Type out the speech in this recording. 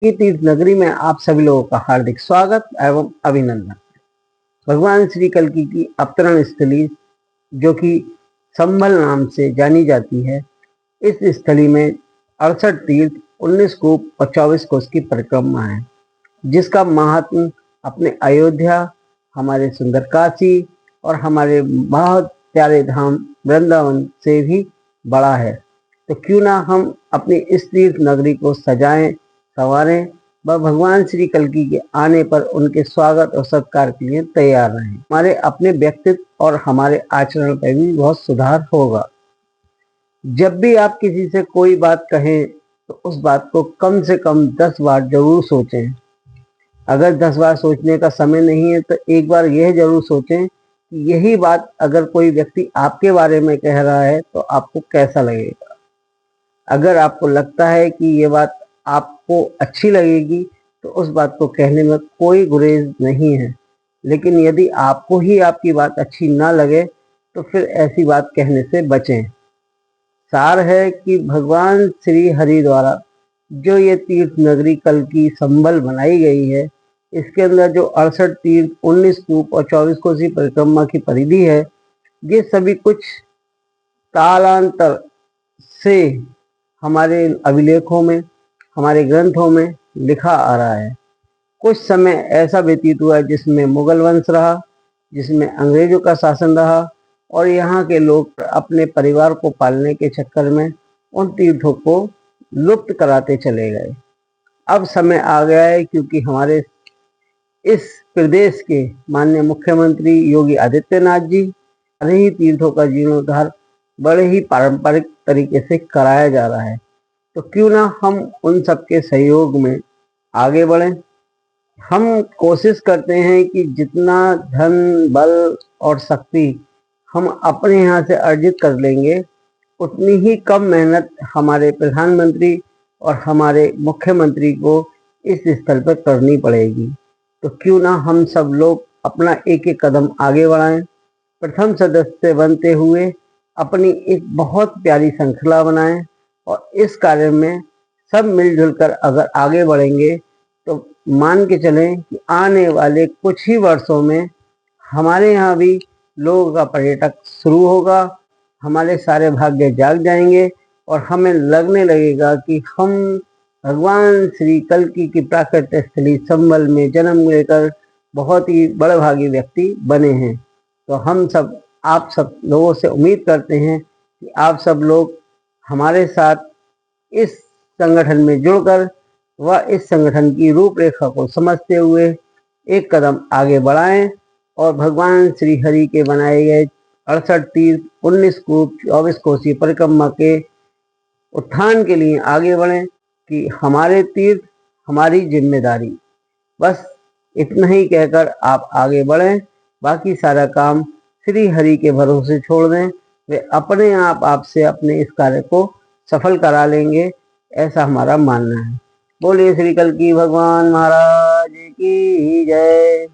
की तीर्थ नगरी में आप सभी लोगों का हार्दिक स्वागत एवं अभिनंदन। भगवान श्री कल्कि की अवतरण स्थली जो कि संभल नाम से जानी जाती है, इस स्थली में 68 तीर्थ, 19 कूप और 24 कोस की परिक्रमा है, जिसका महात्म अपने अयोध्या, हमारे सुंदर काशी और हमारे बहुत प्यारे धाम वृंदावन से भी बड़ा है। तो क्यों ना हम अपनी इस तीर्थ नगरी को सजाएं, संवारें व भगवान श्री कल्कि के आने पर उनके स्वागत और सत्कार के लिए तैयार रहें। हमारे अपने व्यक्तित्व और हमारे आचरण पर भी बहुत सुधार होगा। जब भी आप किसी से कोई बात कहें तो उस बात को कम से कम 10 बार जरूर सोचें। अगर 10 बार सोचने का समय नहीं है तो एक बार यह जरूर सोचें कि यही बात अगर कोई व्यक्ति आपके बारे में कह रहा है तो आपको कैसा लगेगा। अगर आपको लगता है कि ये बात आपको अच्छी लगेगी तो उस बात को कहने में कोई गुरेज नहीं है, लेकिन यदि आपको ही आपकी बात अच्छी ना लगे तो फिर ऐसी बात कहने से बचें। सार है कि भगवान श्री हरि द्वारा जो ये तीर्थ नगरी कल्कि संभल बनाई गई है, इसके अंदर जो 68 तीर्थ, 19 कूप और 24 कोसी परिक्रमा की परिधि है, ये सभी कुछ कालांतर से हमारे अभिलेखों में, हमारे ग्रंथों में लिखा आ रहा है। कुछ समय ऐसा व्यतीत हुआ जिसमें मुगल वंश रहा, जिसमें अंग्रेजों का शासन रहा और यहाँ के लोग अपने परिवार को पालने के चक्कर में उन तीर्थों को लुप्त कराते चले गए। अब समय आ गया है क्योंकि हमारे इस प्रदेश के माननीय मुख्यमंत्री योगी आदित्यनाथ जी सारे ही तीर्थों का जीर्णोद्धार बड़े ही पारंपरिक तरीके से कराया जा रहा है। तो क्यों ना हम उन सबके सहयोग में आगे बढ़ें। हम कोशिश करते हैं कि जितना धन, बल और शक्ति हम अपने यहाँ से अर्जित कर लेंगे, उतनी ही कम मेहनत हमारे प्रधानमंत्री और हमारे मुख्यमंत्री को इस स्थल पर करनी पड़ेगी। तो क्यों ना हम सब लोग अपना एक एक कदम आगे बढ़ाएं। प्रथम सदस्य बनते हुए अपनी एक बहुत प्यारी श्रृंखला बनाएं और इस कार्य में सब मिलजुल कर अगर आगे बढ़ेंगे तो मान के चलें कि आने वाले कुछ ही वर्षों में हमारे यहाँ भी लोगों का पर्यटक शुरू होगा, हमारे सारे भाग्य जाग जाएंगे और हमें लगने लगेगा कि हम भगवान श्री कल्कि की प्राकृतिक स्थली संभल में जन्म लेकर बहुत ही बड़भागी व्यक्ति बने हैं। तो हम सब आप सब लोगों से उम्मीद करते हैं कि आप सब लोग हमारे साथ इस संगठन में जुड़कर व इस संगठन की रूपरेखा को समझते हुए एक कदम आगे बढ़ाएं और भगवान श्री हरि के बनाए गए 68 तीर्थ, 19 कूप, 24 कोसी परिक्रमा के उत्थान के लिए आगे बढ़ें कि हमारे तीर्थ हमारी जिम्मेदारी। बस इतना ही कहकर आप आगे बढ़ें, बाकी सारा काम श्री हरि के भरोसे छोड़ दें। वे अपने आप आपसे अपने इस कार्य को सफल करा लेंगे, ऐसा हमारा मानना है। बोलिए श्री कल्कि भगवान महाराज की जय।